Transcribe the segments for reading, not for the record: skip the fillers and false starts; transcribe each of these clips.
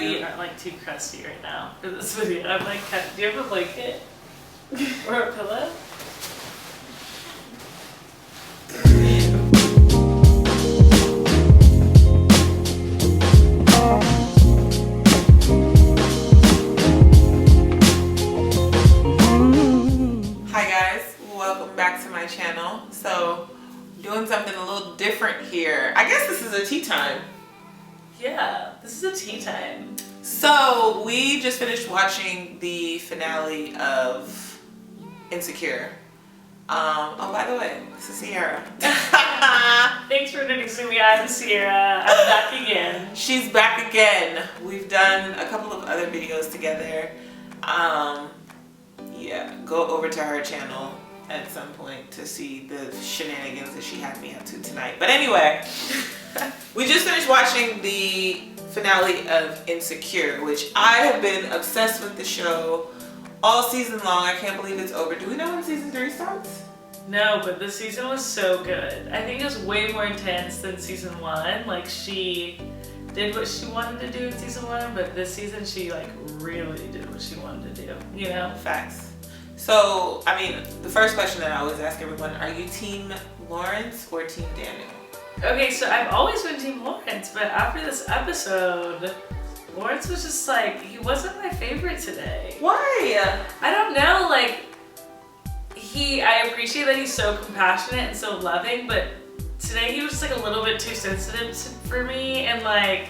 feet aren't like too crusty right now for this video. I'm like, do you have a blanket or a pillow? Hi guys, welcome back to my channel. So, doing something a little different here. I guess this is a tea time. Yeah, this is a tea time. So, we just finished watching the finale of Insecure. Oh, by the way, this is Sierra. Thanks for introducing me. I'm Sierra. I'm back again. She's back again. We've done a couple of other videos together. Yeah, go over to her channel at some point to see the shenanigans that she had me up to tonight. But anyway, we just finished watching the finale of Insecure, which I have been obsessed with the show all season long. I can't believe it's over. Do we know when season 3 starts? No, but this season was so good. I think it was way more intense than season 1. Like, she did what she wanted to do in season 1, but this season she like really did what she wanted to do, you know? Facts. So, I mean, the first question that I always ask everyone, are you team Lawrence or team Daniel? Okay, so I've always been team Lawrence, but after this episode, Lawrence was just like, he wasn't my favorite today. Why? I don't know, like, I appreciate that he's so compassionate and so loving, but today he was just like a little bit too sensitive for me, and like,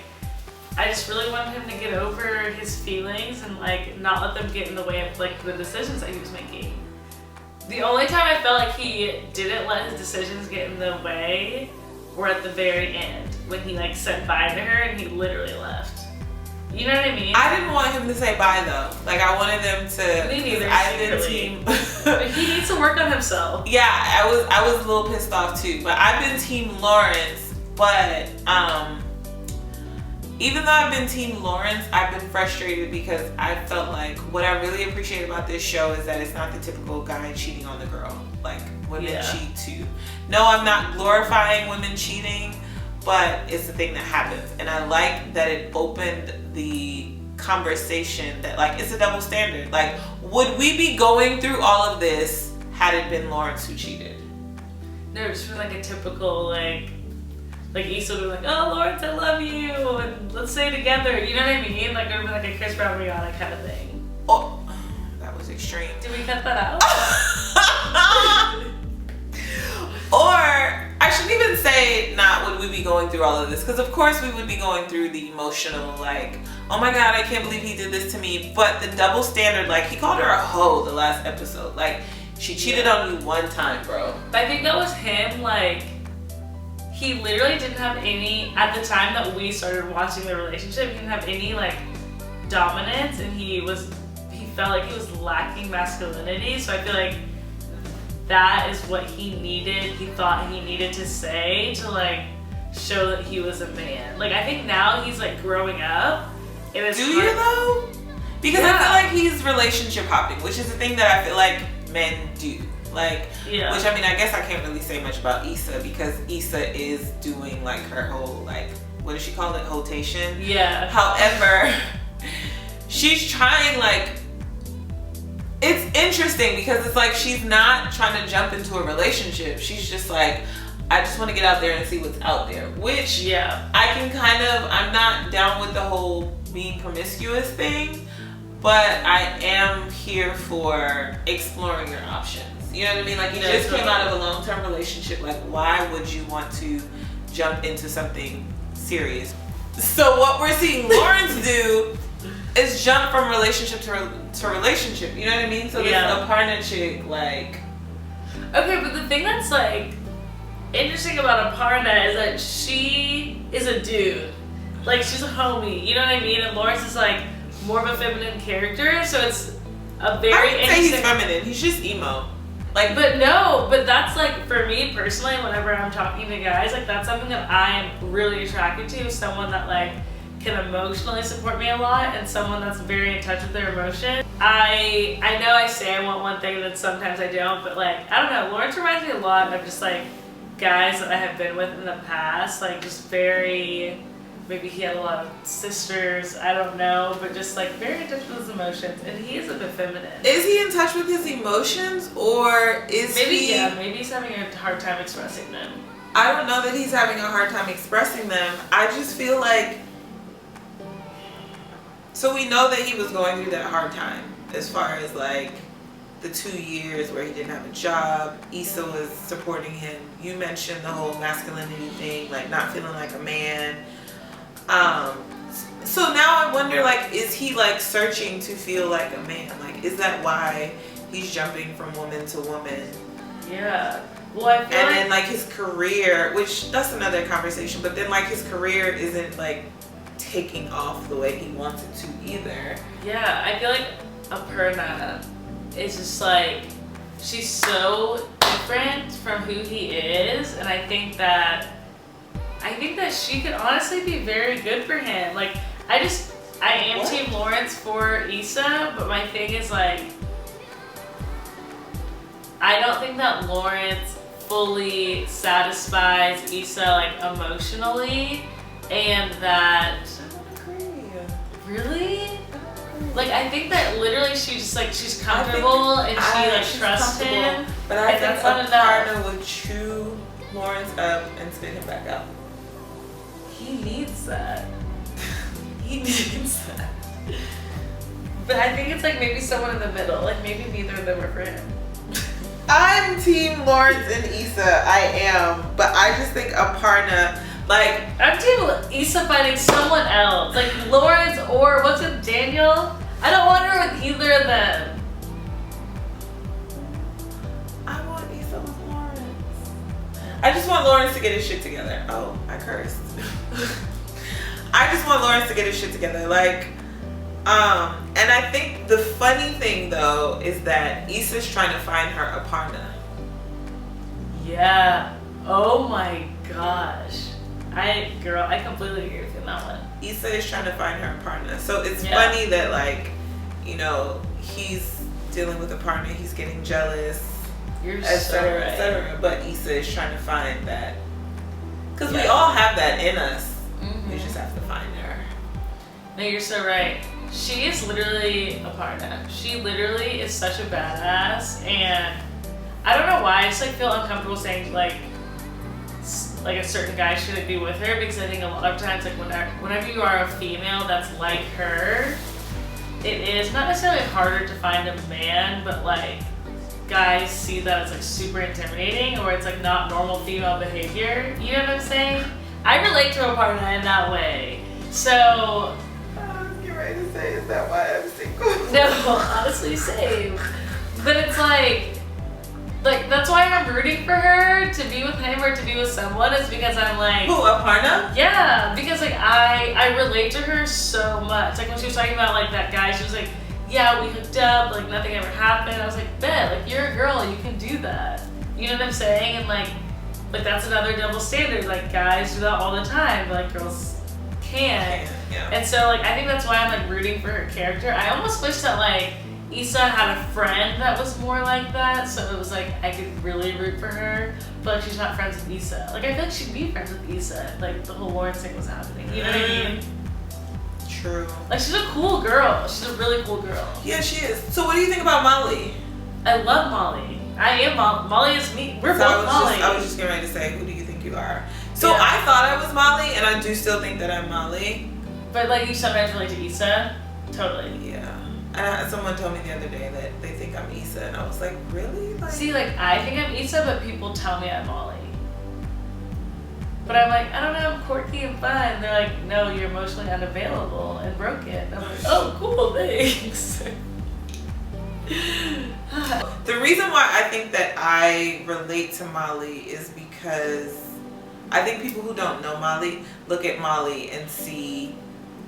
I just really wanted him to get over his feelings and like not let them get in the way of like the decisions that he was making. The only time I felt like he didn't let his decisions get in the way were at the very end, when he like said bye to her and he literally left. You know what I mean? I didn't want him to say bye though. Like, I wanted them to. Me neither. I've been team. But he needs to work on himself. Yeah, I was a little pissed off too. But I've been team Lawrence. But even though I've been team Lawrence, I've been frustrated because I felt like what I really appreciate about this show is that it's not the typical guy cheating on the girl. Like, women cheat too. No, I'm not glorifying women cheating, but it's the thing that happens. And I like that it opened the conversation that like, it's a double standard. Like, would we be going through all of this had it been Lawrence who cheated? No, just for like a typical like Issa would be like, oh Lawrence, I love you, and let's stay together. You know what I mean? Like, it would be like a Chris Brown Rihanna kind of thing. Oh, that was extreme. Did we cut that out? Or I shouldn't even say not would we be going through all of this, because of course we would be going through the emotional, like, oh my god, I can't believe he did this to me. But the double standard, like, he called her a hoe the last episode. Like, she cheated on you one time, bro. But I think that was him, like, he literally didn't have any, at the time that we started watching the relationship, he didn't have any like dominance, and he felt like he was lacking masculinity. So I feel like that is what he needed, he thought he needed to say to like show that he was a man. Like, I think now he's like growing up. And it's Do you though? Because I feel like he's relationship hopping, which is the thing that I feel like men do. Like, which I mean, I guess I can't really say much about Issa because Issa is doing like her whole, like, what does she call it? Hotation? Yeah. However, she's trying, like, it's interesting because it's like she's not trying to jump into a relationship. She's just like, I just want to get out there and see what's out there. Which, I can kind of, I'm not down with the whole being promiscuous thing, but I am here for exploring your options. You know what I mean? Like, you just came out of a long-term relationship. Like, why would you want to jump into something serious? So what we're seeing Lawrence do is jump from relationship to relationship. You know what I mean? So this Aparna chick, like... Okay, but the thing that's, like, interesting about Aparna is that she is a dude. Like, she's a homie. You know what I mean? And Lawrence is, like, more of a feminine character. So it's a very I wouldn't say he's feminine. He's just emo. Like, but no, but that's like, for me personally, whenever I'm talking to guys, like, that's something that I am really attracted to, someone that like can emotionally support me a lot and someone that's very in touch with their emotion. I know I say I want one thing that sometimes I don't, but like, I don't know, Lawrence reminds me a lot of just like guys that I have been with in the past, like just very maybe he had a lot of sisters, I don't know, but just like very in touch with his emotions, and he is a bit feminine. Is he in touch with his emotions, or is maybe he's having a hard time expressing them. I don't know that he's having a hard time expressing them. I just feel like, so we know that he was going through that hard time as far as like the 2 years where he didn't have a job. Issa was supporting him. You mentioned the whole masculinity thing, like not feeling like a man. So now I wonder, like, is he like searching to feel like a man? Like, is that why he's jumping from woman to woman? Yeah. Well, I feel then like his career, which that's another conversation, but then like his career isn't like taking off the way he wants it to either. Yeah, I feel like Aparna is just like, she's so different from who he is, and I think that she could honestly be very good for him. Like, I am Team Lawrence for Issa, but my thing is like, I don't think that Lawrence fully satisfies Issa like emotionally, and that really, like, I think that literally she's comfortable and she like trusts him, but I think that's a not enough. partner would chew Lawrence up and spit him back out. He needs that. He needs that. But I think it's like maybe someone in the middle, like maybe neither of them are for him. I'm Team Lawrence and Issa, I am, but I just think Aparna, like, I'm Team Issa finding someone else, like Lawrence or what's it, Daniel? I don't want her with either of them. I want Issa with Lawrence. I just want Lawrence to get his shit together. Oh, I cursed. I just want Lawrence to get his shit together. Like, and I think the funny thing though is that Issa's trying to find her Aparna. Yeah. Oh my gosh. I completely agree with you on that one. Issa is trying to find her Aparna. So it's funny that, like, you know, he's dealing with Aparna, he's getting jealous, You're etc., right. etc. But Issa is trying to find that, because we all have that in us. Mm-hmm. We just have to find her. No, you're so right. She is literally Aparna. She literally is such a badass, and I don't know why I just like feel uncomfortable saying like a certain guy shouldn't be with her, because I think a lot of times, like, whenever you are a female that's like her, it is not necessarily harder to find a man, but like guys see that as like super intimidating, or it's like not normal female behavior. You know what I'm saying? I relate to Aparna in that way. So I was getting ready to say, is that why I'm single? no, honestly, same. But it's like that's why I'm rooting for her to be with him or to be with someone, is because I'm like, Who, Aparna? yeah, because like I relate to her so much. Like when she was talking about like that guy, she was like, yeah, we hooked up, like nothing ever happened. I was like, bet, like you're a girl, you can do that. You know what I'm saying? And like that's another double standard. Like guys do that all the time, but like girls can't. Yeah. And so like I think that's why I'm like rooting for her character. I almost wish that like Issa had a friend that was more like that, so it was like I could really root for her, but like she's not friends with Issa. Like I feel like she'd be friends with Issa if like the whole Lawrence thing was happening. You know what I mean? True. Like she's a cool girl. She's a really cool girl. Yeah, she is. So what do you think about Molly? I love Molly. I am Molly. Molly is me. We're So both Molly. I was just getting ready to say, who do you think you are? So Yeah. I thought I was Molly, and I do still think that I'm Molly. But like you sometimes relate to Issa. Totally. Yeah. And someone told me the other day that they think I'm Issa, and I was like, really? Like, See, like I think I'm Issa, but people tell me I'm Molly. But I'm like, I don't know, I'm quirky and fun. They're like, no, you're emotionally unavailable and broken. I'm like, oh, cool, thanks. the reason why I think that I relate to Molly is because I think people who don't know Molly look at Molly and see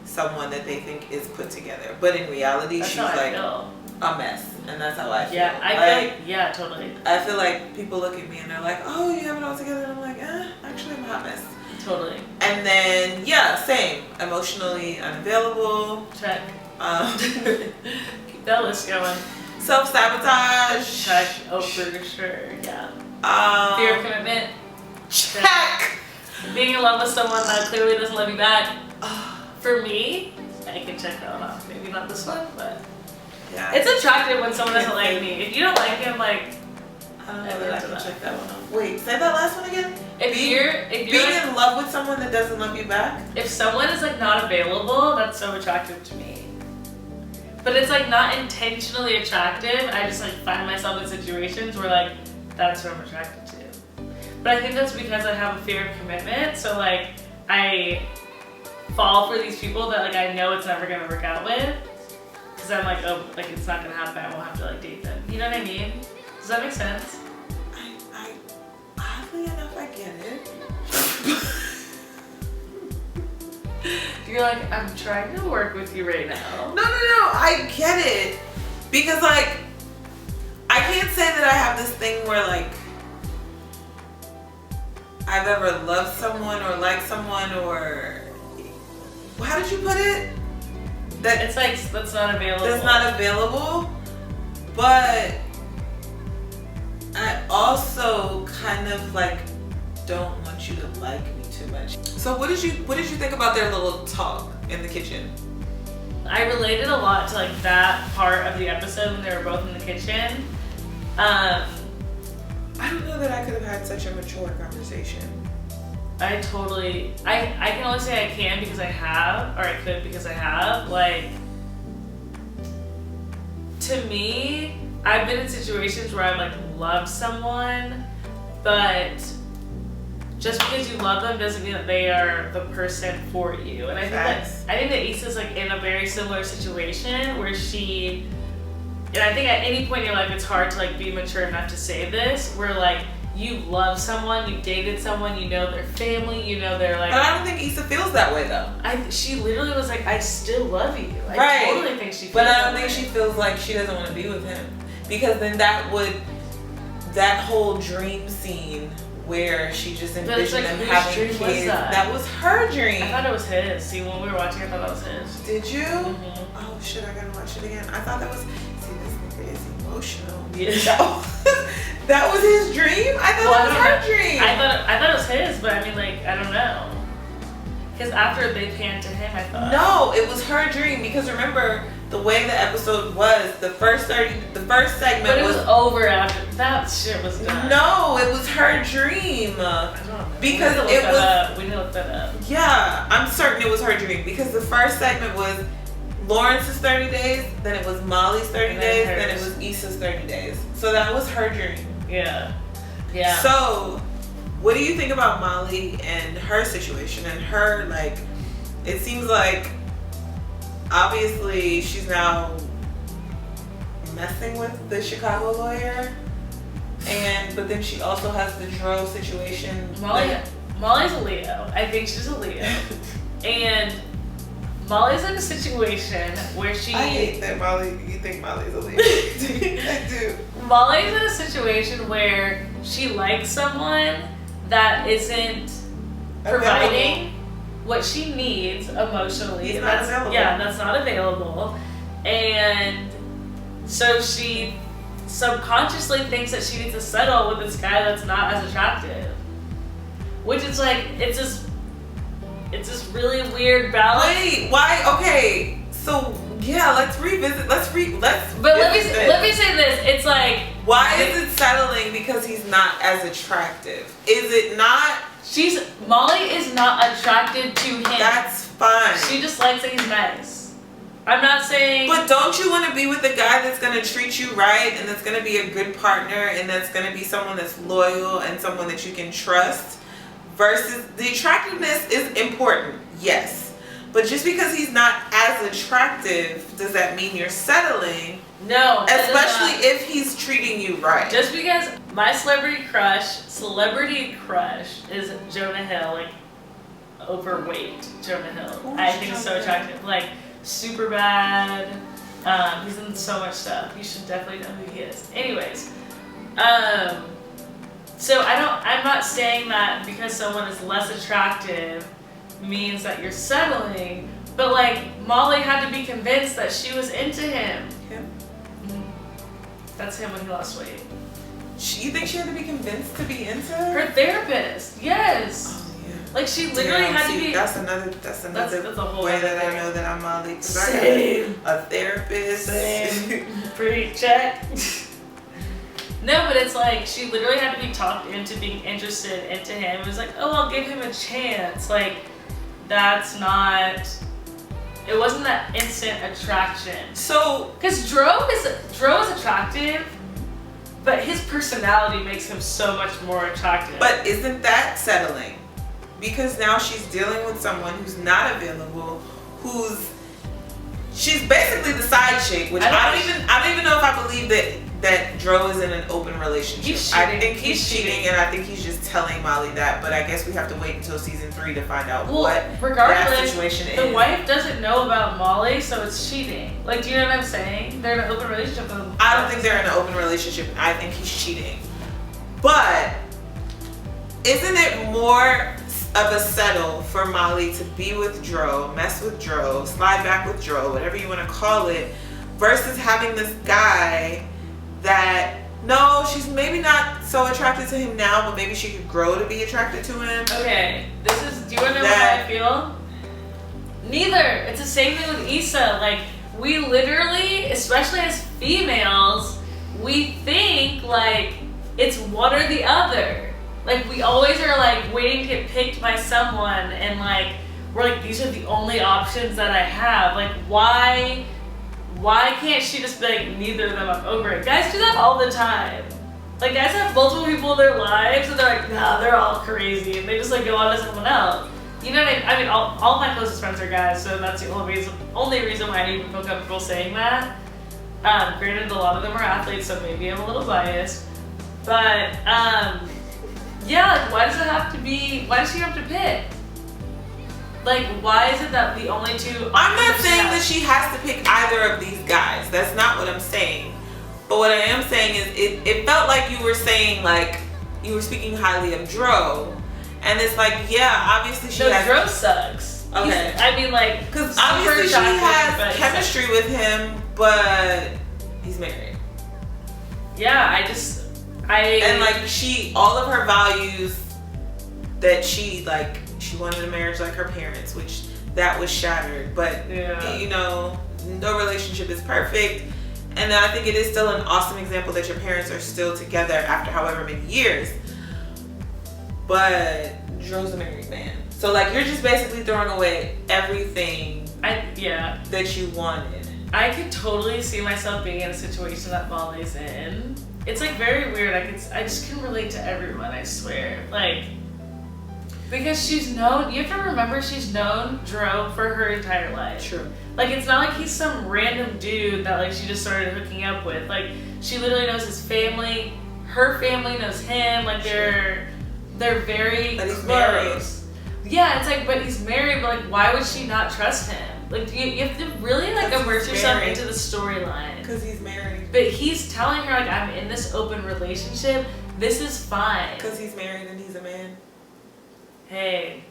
someone that they think is put together, but in reality That's she's how I like feel. a mess, and that's how I feel. Yeah, I feel like, yeah, totally. I feel like people look at me and they're like, oh, you have it all together, and I'm like, actually I'm a hot mess. Totally. And then same, emotionally unavailable, Check. Keep that list going. self-sabotage, Check. Oh, for sure. Yeah. Fear of commitment. check. Being in love with someone that clearly doesn't love you back. For me, I can check that one off. Maybe not this one, but Yeah. it's attractive when someone doesn't like me. If you don't like me, I'm like, I don't know that I can check that one off. Wait, say that last one again. if you're Being in love with someone that doesn't love you back. if someone is like not available, that's so attractive to me. But it's like not intentionally attractive. I just like find myself in situations where like that's what I'm attracted to. But I think that's because I have a fear of commitment. So like I fall for these people that like I know it's never gonna work out with. Cause I'm like, oh, like it's not gonna happen. I won't have to like date them. You know what I mean? Does that make sense? I oddly enough, I get it. You're like, I'm trying to work with you right now. No, I get it. Because like, I can't say that I have this thing where like, I've ever loved someone or liked someone or, how did you put it? That It's like, that's not available. that's not available. But I also kind of like don't want you to like me too much. So what did you think about their little talk in the kitchen? I related a lot to like that part of the episode when they were both in the kitchen. I don't know that I could have had such a mature conversation. I can only say I can because I have, or I could because I have. Like, to me, I've been in situations where I've like loved someone, but just because you love them doesn't mean that they are the person for you. And I think that Issa's like in a very similar situation where and I think at any point in your life it's hard to like be mature enough to say this, where like you love someone, you dated someone, you know their family, you know they're like. But I don't think Issa feels that way though. She literally was like, I still love you. I Right. totally think she feels But I that don't think way. she feels like she doesn't want to be with him. Because then that whole dream scene where she just envisioned them whose having dream was kids. that? That was her dream. I thought it was his. See, when we were watching, I thought that was his. Did you? Mhm. Oh shit, I gotta watch it again. I thought that was. See, this nigga is emotional. Yeah. That was his dream? I thought Well, it was her dream. I thought it was his, but I mean, like, I don't know. Because after they panned to him, I thought. No, it was her dream because remember the way the episode was. The first segment But it was over after that shit was done. No, it was her dream. I don't know. Because we it was. We need to look that up. Yeah, I'm certain it was her dream because the first segment was Lawrence's 30 days, then it was Molly's 30 And days, then then it hers. was Issa's 30 days. So that was her dream. Yeah. Yeah. So, what do you think about Molly and her situation and her, like, it seems like obviously she's now messing with the Chicago lawyer, but then she also has the Dro situation. Molly's a Leo. I think she's a Leo. And Molly's in a situation where she. I hate that you think Molly's a Leo. I do. Molly's in a situation where she likes someone that isn't providing what she needs emotionally. He's not available. Yeah, that's not available. And so she subconsciously thinks that she needs to settle with this guy that's not as attractive. Which is like, it's this really weird balance. Wait, why? Okay, so yeah, let's revisit. But let me say this. It's like, why is it settling because he's not as attractive? Is it not? Molly is not attracted to him. That's fine. She just likes that he's nice. I'm not saying. But don't you want to be with a guy that's gonna treat you right and that's gonna be a good partner and that's gonna be someone that's loyal and someone that you can trust? Versus the attractiveness is important, yes. But just because he's not as attractive, does that mean you're settling? No. Especially if he's treating you right. Just because my celebrity crush is Jonah Hill, like overweight Jonah Hill. Who's I think he's so Jonah attractive. Like super bad. He's in so much stuff. You should definitely know who he is. Anyways, so I'm not saying that because someone is less attractive means that you're settling, but like Molly had to be convinced that she was into him. Him? That's him when he lost weight. You think she had to be convinced to be into Her therapist, yes. Oh yeah. Like she literally had to be. That's another that's a whole way that thing. I know that I'm Molly. Because I Same. got a therapist. Same. Pre-check. No, but it's like she literally had to be talked into being interested into him. It was like, oh, I'll give him a chance. Like, that's not. It wasn't that instant attraction. So, because Dro is attractive, but his personality makes him so much more attractive. But isn't that settling? Because now she's dealing with someone who's not available, she's basically the side chick, which I don't even know if I believe that Dro is in an open relationship. I think he's cheating, and I think he's just telling Molly that. But I guess we have to wait until season 3 to find out what that situation is. The wife doesn't know about Molly, so it's cheating. Like, do you know what I'm saying? They're in an open relationship. I don't think they're in an open relationship. I think he's cheating. But isn't it more of a settle for Molly to be with Dro, mess with Dro, slide back with Dro, whatever you want to call it, versus having this guy that, no, she's maybe not so attracted to him now, but maybe she could grow to be attracted to him. Okay, do you want to know how I feel? Neither. It's the same thing with Issa. Like, we literally, especially as females, we think like it's one or the other. Like, we always are like waiting to get picked by someone, and like we're like, these are the only options that I have. Like, why can't she just be like, neither of them, I'm over it? Guys do that all the time. Like, guys have multiple people in their lives and they're like, nah, they're all crazy, and they just like go on to someone else. You know what I mean? I mean, all my closest friends are guys, so that's the only reason why I even feel comfortable saying that. Granted, a lot of them are athletes, so maybe I'm a little biased, but yeah, like, why does she have to pick? Like, why is it that the only two... I'm not saying that she has to pick either of these guys. That's not what I'm saying. But what I am saying is it felt like you were saying, like, you were speaking highly of Dro. And it's like, yeah, obviously she has... Dro sucks. Okay. I mean, like... Because obviously she has chemistry with him, but he's married. Yeah, And like all of her values that she wanted a marriage like her parents, which that was shattered. But you know, no relationship is perfect. And I think it is still an awesome example that your parents are still together after however many years. But Dro's a married man. So like, you're just basically throwing away everything that you wanted. I could totally see myself being in a situation that Molly's in. It's like very weird. I just can relate to everyone, I swear. Like, because she's known, you have to remember she's known Dro for her entire life. True. Like, it's not like he's some random dude that like she just started hooking up with. Like, she literally knows his family, her family knows him, like they're very but he's close. Married. Yeah, it's like, but he's married, but like, why would she not trust him? Like, you have to really like immerse yourself into the storyline. Because he's married. But he's telling her like, I'm in this open relationship. This is fine. Because he's married and he's a man. Hey,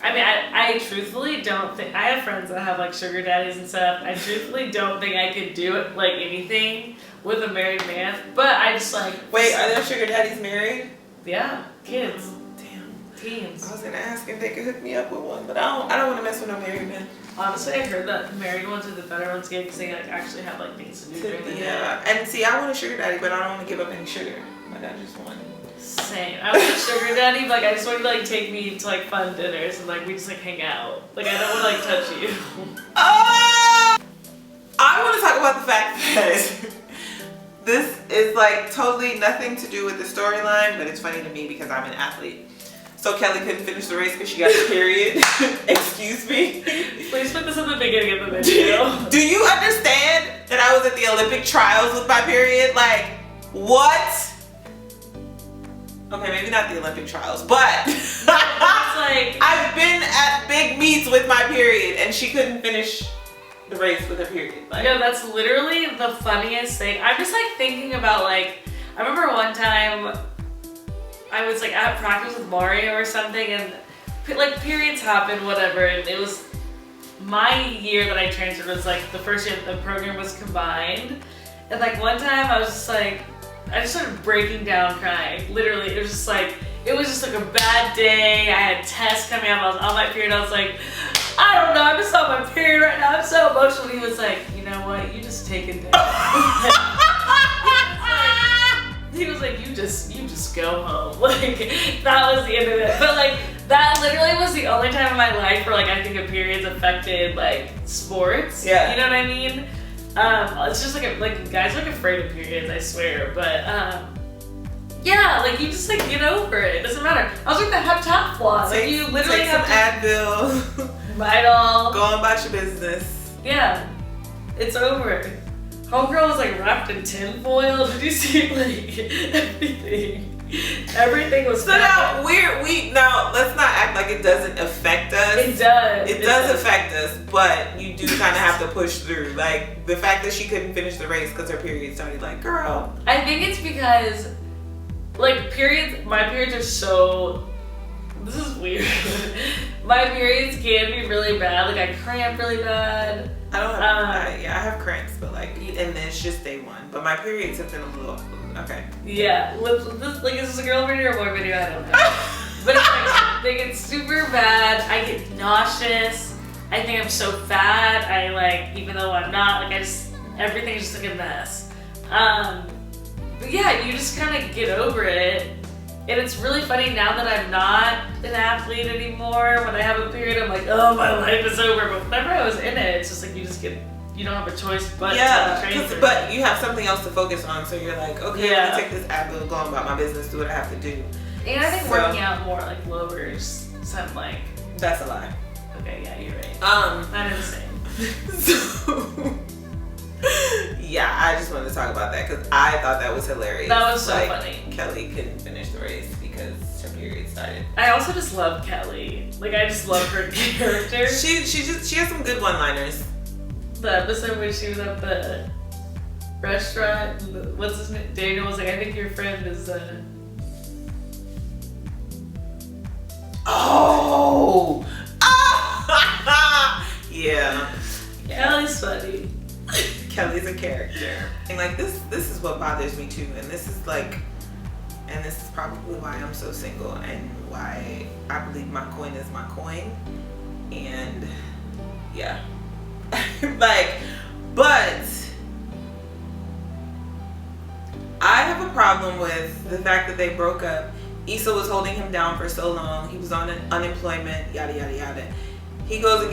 I mean, I truthfully don't think, I have friends that have like sugar daddies and stuff. I truthfully don't think I could do it like anything with a married man. But I just like. Wait, are there sugar daddies married? Yeah, kids. Oh, damn. Teens. I was gonna ask if they could hook me up with one, but I don't want to mess with no married men. Honestly, I heard that married ones are the better ones because they like actually have like things to do during the day. Yeah, and see, I want a sugar daddy, but I don't want to give up any sugar. Like, I just want. Same. I want a sugar daddy, but like I just want you to like take me to like fun dinners and like we just like hang out. Like, I don't want to like touch you. I want to talk about the fact that this is like totally nothing to do with the storyline, but it's funny to me because I'm an athlete. So Kelly couldn't finish the race because she got a period. Excuse me. Please put this at the beginning of the video. Do you understand that I was at the Olympic trials with my period? Like, what? Okay, maybe not the Olympic trials, but it's like, I've been at big meets with my period and she couldn't finish the race with her period. Like, no, that's literally the funniest thing. I'm just like thinking about like, I remember one time I was like at practice with Mario or something and like periods happen, whatever, and it was my year that I transferred was like the first year the program was combined. And like one time I was just like, I just started breaking down crying. Literally, it was just like, it was just like a bad day. I had tests coming up. I was on my period. I was like, I don't know. I'm just on my period right now. I'm so emotional. He was like, you know what? You just take it down. He was like, you just go home. Like, that was the end of it. But like, that literally was the only time in my life where like I think a period's affected like sports. Yeah. You know what I mean? It's just like guys are like afraid of periods, I swear. But yeah, like you just like get over it. It doesn't matter. I was like the heptathlon. Like you literally take some have Advil. Midol. Go on about your business. Yeah, it's over. Homegirl was like wrapped in tinfoil. Did you see like everything? Everything was so now now let's not act like it doesn't affect us. It does. It does affect us, but you do kind of have to push through. Like the fact that she couldn't finish the race because her period started. Like, girl. I think it's because like my periods are so. This is weird. My periods can be really bad. Like I cramp really bad. I don't have. I have cramps, but like, and it's just day one. But my periods have been a little. Okay. Yeah, is this a girl video or a boy video? I don't know. But it's like, they get super bad. I get nauseous. I think I'm so fat. I like, even though I'm not, like everything's just like a mess. But yeah, you just kind of get over it. And it's really funny now that I'm not an athlete anymore. When I have a period, I'm like, oh, my life is over. But whenever I was in it, it's just like you don't have a choice but to train through. But you have something else to focus on. So you're like, okay, let me take this Advil, go on about my business, do what I have to do. And I think working out more like lowers some like. That's a lie. Okay, yeah, you're right. Not insane. So. Yeah, I just wanted to talk about that because I thought that was hilarious. That was so funny. Kelly couldn't finish the race because her period started. I also just love Kelly. Like I just love her character. She has some good one-liners. The episode where she was at the restaurant, what's his name? Daniel was like, I think your friend is Oh! Yeah. Kelly's funny. Kelly's a character. And like this is what bothers me too. And this is probably why I'm so single and why I believe my coin is my coin. And yeah. But I have a problem with the fact that they broke up. Issa was holding him down for so long. He was on unemployment, yada yada yada. He goes and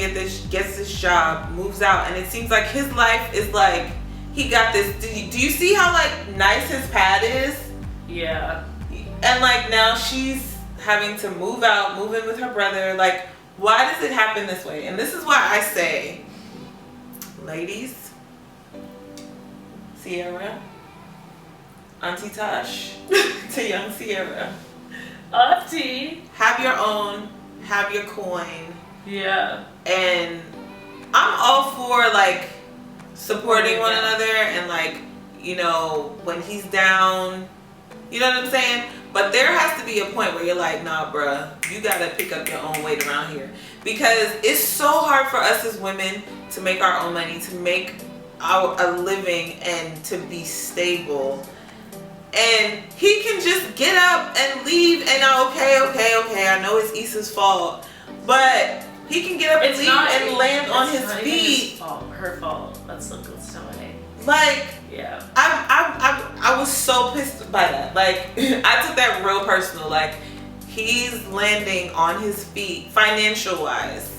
gets this job, moves out, and it seems like his life is like he got this. Do you see how like nice his pad is? Yeah. And like now she's having to move in with her brother. Like, why does it happen this way? And this is why I say, ladies, Sierra, Auntie Tosh, to young Sierra, Auntie, have your own, have your coin. Yeah. And I'm all for like supporting one another and like, you know, when he's down, you know what I'm saying? But there has to be a point where you're like, nah, bruh, you gotta pick up your own weight around here. Because it's so hard for us as women to make our own money, to make a living and to be stable. And he can just get up and leave and okay, I know it's Issa's fault. But he can get up and leave and land on his feet. Her fault. That's so way. Like, yeah. I was so pissed by that. Like, I took that real personal. Like, he's landing on his feet, financial wise.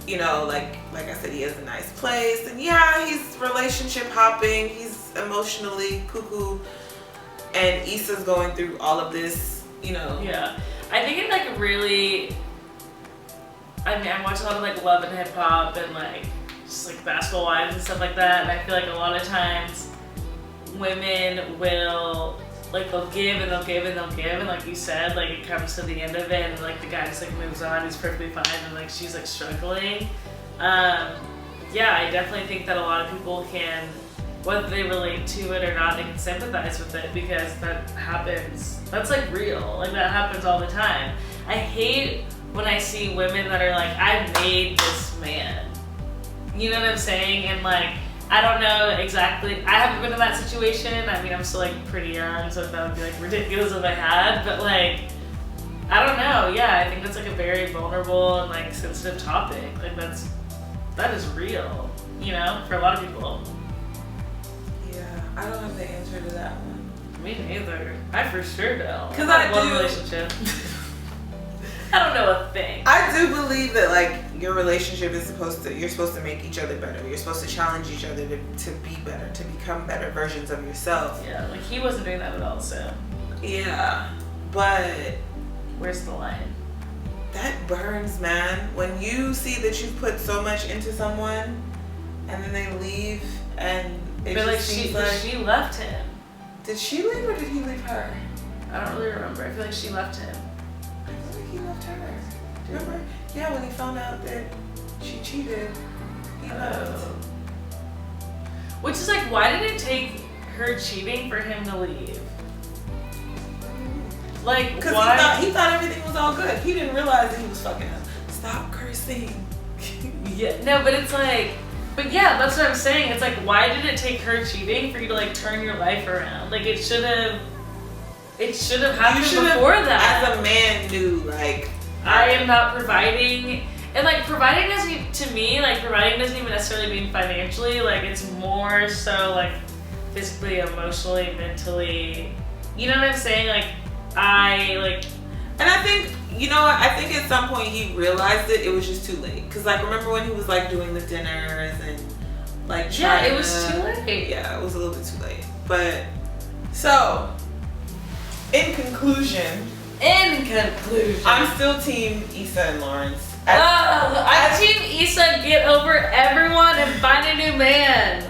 You know, like I said, he has a nice place, and yeah, he's relationship hopping. He's emotionally cuckoo, and Issa's going through all of this. You know. Yeah, I think it like really. I mean, I watch a lot of like Love and Hip Hop and like just like Basketball Wives and stuff like that, and I feel like a lot of times women will like they'll give and they'll give and they'll give, and like you said, like it comes to the end of it and like the guy just like moves on, he's perfectly fine, and like she's like struggling. Yeah, I definitely think that a lot of people can, whether they relate to it or not, they can sympathize with it because that happens. That's like real, like that happens all the time. I hate when I see women that are like, I made this man. You know what I'm saying? And like, I don't know exactly, I haven't been in that situation. I mean, I'm still like pretty young, so that would be like ridiculous if I had, but like, I don't know. Yeah, I think that's like a very vulnerable and like sensitive topic. Like that is real, you know, for a lot of people. Yeah, I don't have the answer to that one. Me neither. I for sure don't. Because I love relationship. I don't know a thing. I do believe that like your relationship is you're supposed to make each other better. You're supposed to challenge each other to be better, to become better versions of yourself. Yeah, like he wasn't doing that at all, so. Yeah, but where's the line? That burns, man. When you see that you've put so much into someone and then they leave and it but just seems like she left him. Did she leave or did he leave her? I don't really remember. I feel like she left him. I feel like he left her. Remember? Yeah, when he found out that she cheated, he left. Which is like, why did it take her cheating for him to leave? Like, because why? he thought everything was all good. He didn't realize that he was fucking her. Stop cursing. Yeah, no, but it's like, but yeah, that's what I'm saying. It's like, why did it take her cheating for you to like turn your life around? Like, it should have happened before that. As a man, knew like I am not providing, and like providing doesn't even necessarily mean financially. Like, it's more so like physically, emotionally, mentally. You know what I'm saying? Like, and I think, you know what, I think at some point he realized it was just too late. Cause like, remember when he was like doing the dinners and like yeah, it was too late. Yeah, it was a little bit too late. But, so, in conclusion, I'm still team Issa and Lawrence. I'm team Issa, get over everyone and find a new man.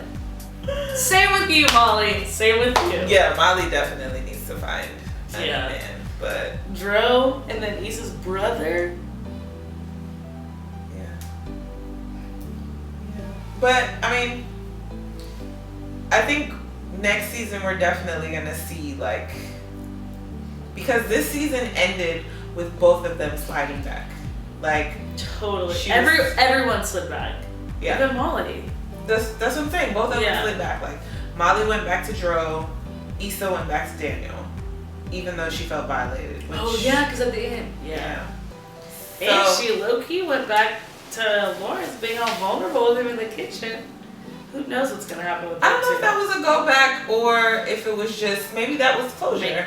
Same with you, Molly. Same with you. Yeah, Molly definitely needs to find a new man. But Dro and then Issa's brother. Yeah. But I mean, I think next season we're definitely gonna see like, because this season ended with both of them sliding back. Like totally. Everyone slid back. Yeah. Even Molly. That's what I'm saying. Both of them slid back. Like Molly went back to Dro, Issa went back to Daniel. Even though she felt violated. Because at the end. Yeah. So, and she low-key went back to Lawrence being all vulnerable with him in the kitchen. Who knows what's going to happen with that? I don't know if that was a go back or if it was just, maybe that was closure.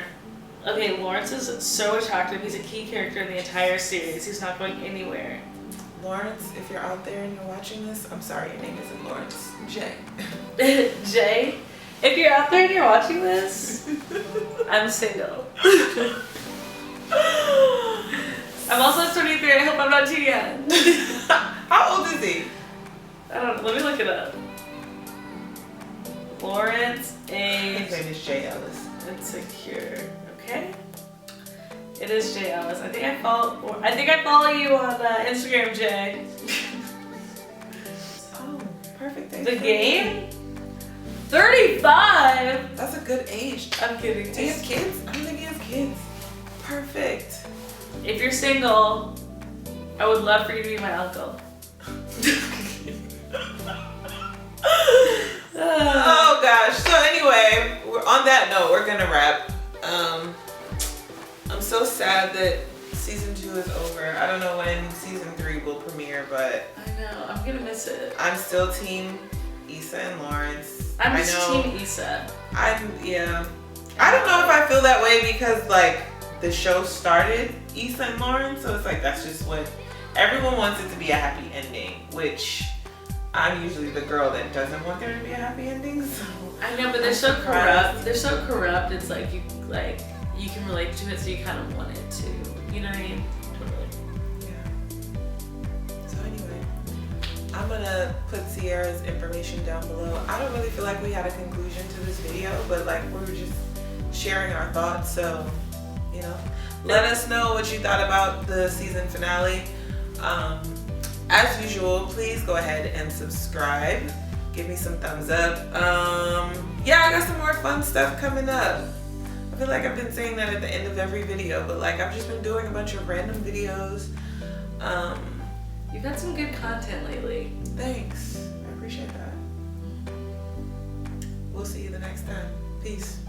Okay, Lawrence is so attractive. He's a key character in the entire series. He's not going anywhere. Lawrence, if you're out there and you're watching this, I'm sorry, your name isn't Lawrence. Jay. Jay? If you're out there and you're watching this, I'm single. I'm also 23. I hope I'm not too young. How old is he? I don't know. Let me look it up. Lawrence, age. His name is Jay Ellis. Insecure. Okay. It is Jay Ellis. I think I follow you on Instagram, Jay. Oh, perfect. The game? 35? That's a good age. I'm kidding. Do he have kids? I don't think he has kids. Perfect. If you're single, I would love for you to be my uncle. Oh gosh. So anyway, on that note, we're gonna wrap. I'm so sad that season 2 is over. I don't know when season 3 will premiere, but I know, I'm gonna miss it. I'm still team Issa and Lawrence. I'm just team Issa. I don't know if I feel that way because like the show started Issa and Lawrence, so it's like that's just what everyone wants it to be, a happy ending, which I'm usually the girl that doesn't want there to be a happy ending. So I know, but they're so corrupt. They're so corrupt. It's like you can relate to it, so you kind of want it to. You know what I mean? Totally. Yeah. So anyway, I'm gonna put Sierra's information down below. I don't really feel like we had a conclusion to this video, but like we were just sharing our thoughts. So, you know, let us know what you thought about the season finale. As usual, please go ahead and subscribe. Give me some thumbs up. Yeah, I got some more fun stuff coming up. I feel like I've been saying that at the end of every video, but like I've just been doing a bunch of random videos. You've had some good content lately. Thanks. I appreciate that. We'll see you the next time. Peace.